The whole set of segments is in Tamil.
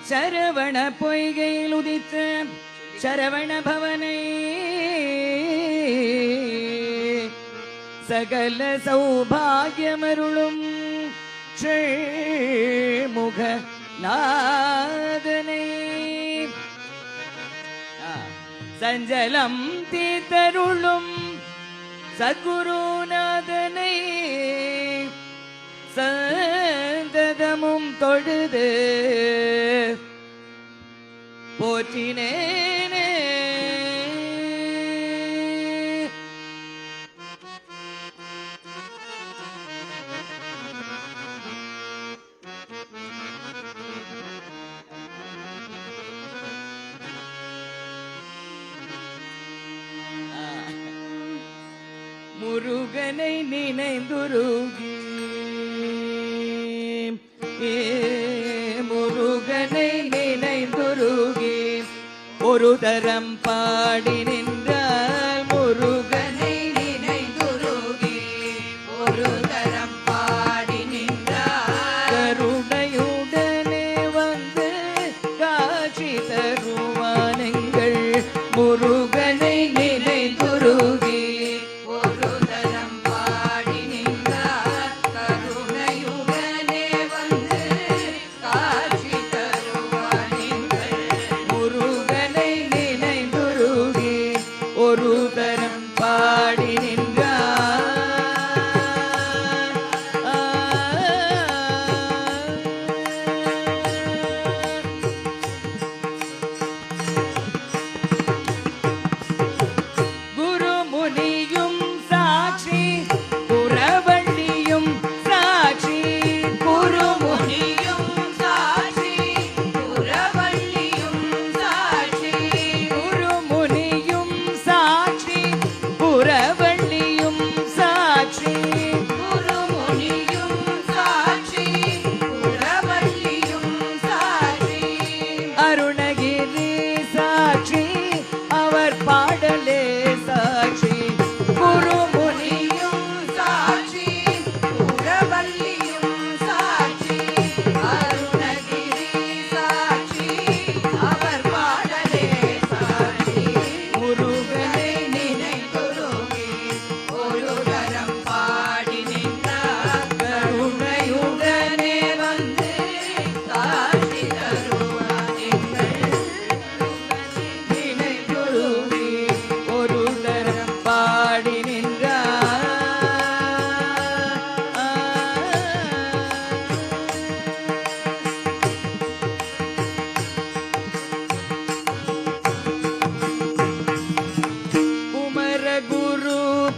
சரவண பொய்கையில் உதித்த சரவண பவனை சகல சௌபாகியமருளும் முக நாதனை சஞ்சலம் தீத்தருளும் சத்குருநாதனை சந்ததமும் தொழுது போற்றினேனே. முருகனை நினைந்துருகி முருகனை நினைந்துருகி ஒரு தரம் பாடி நின்றால் முருகனை நினைந்துருகி ஒரு தரம் பாடி நின்றால் கருணையுடனே வந்து காட்சி தருவானங்கள் முருகனை நினைந்துருகி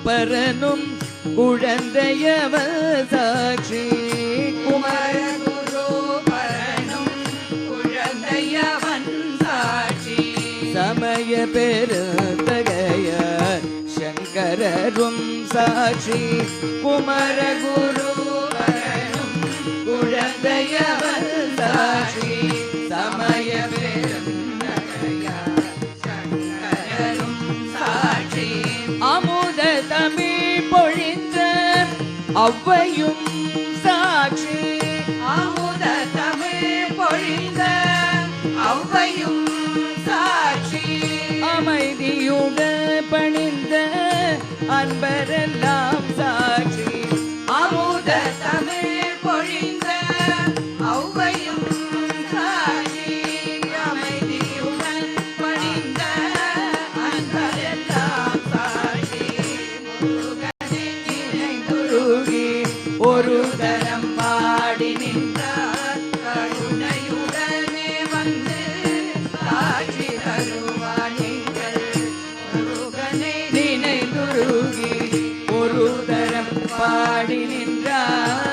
பரனும் குழந்தையவன் சாட்சி குமரகுரு பரனும் குழந்தையவன் சாட்சி சமய பெருந்தகைய சங்கரரும் சாட்சி குமரகுரு பரனும் குழந்தையவன் சாட்சி சமய பெருந்தகைய சங்கரரும் சாட்சி அமுத தமிழ் பொழிந்த அவ்வையும் சாட்சி அமுத தமிழ் பொழிந்த அவ்வையும் சாட்சி அமைதியுடன் பணிந்த அன்பரெல்லாம் சாட்சி அமுத தமிழ் பொழிந்த அவ்வையும் சாட்சி அமைதியுடன் பணிந்த அன்பரெல்லாம் ஒரு தரம் பாடி நின்றார் கருணையுடனே வந்து காட்சி தருவானீங்கள் முருகனை நினைந்துருகி ஒரு தரம் பாடி நின்றார்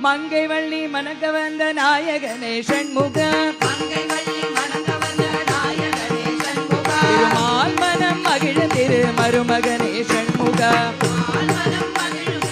மங்கை வள்ளி மணக்க வந்த நாயகனே ஷண்முக மங்கை வள்ளி மணக்க வந்த நாயகனே ஷண்முக திருமால் மனம் மகிழ திரு மருமகனே ஷண்முக மனம் மகிழும்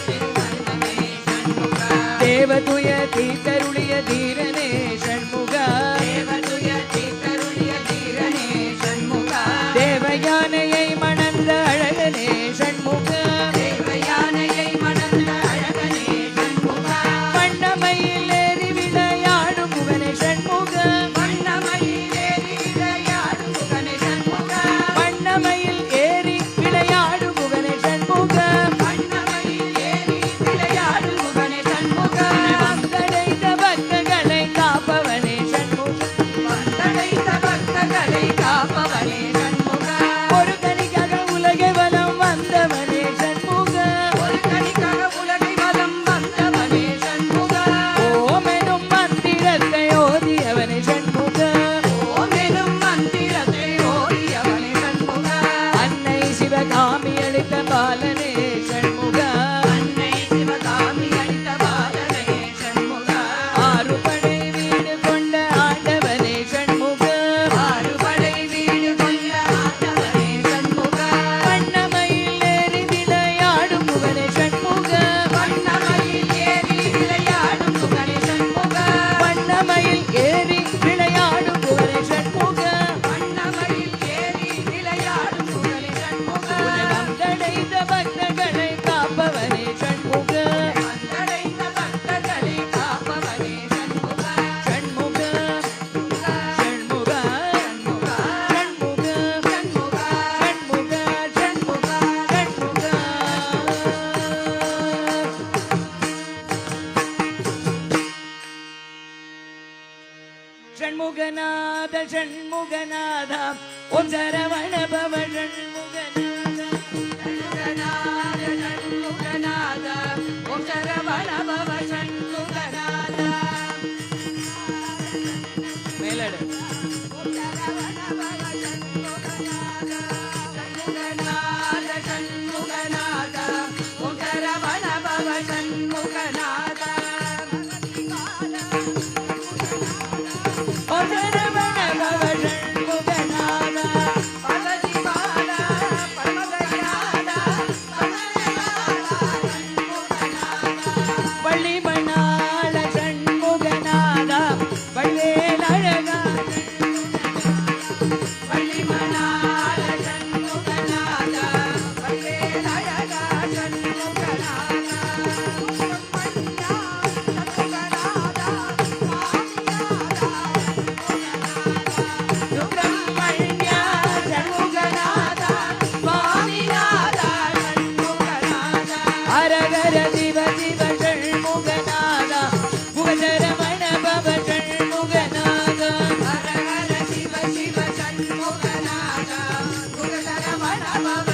ஷண்முகநாத ஓம் சரவண பவ ஷண்முகநாத ஷண்முகநாத ஓம் சரவண பவ ஷண்முகநாத மேலடு Baba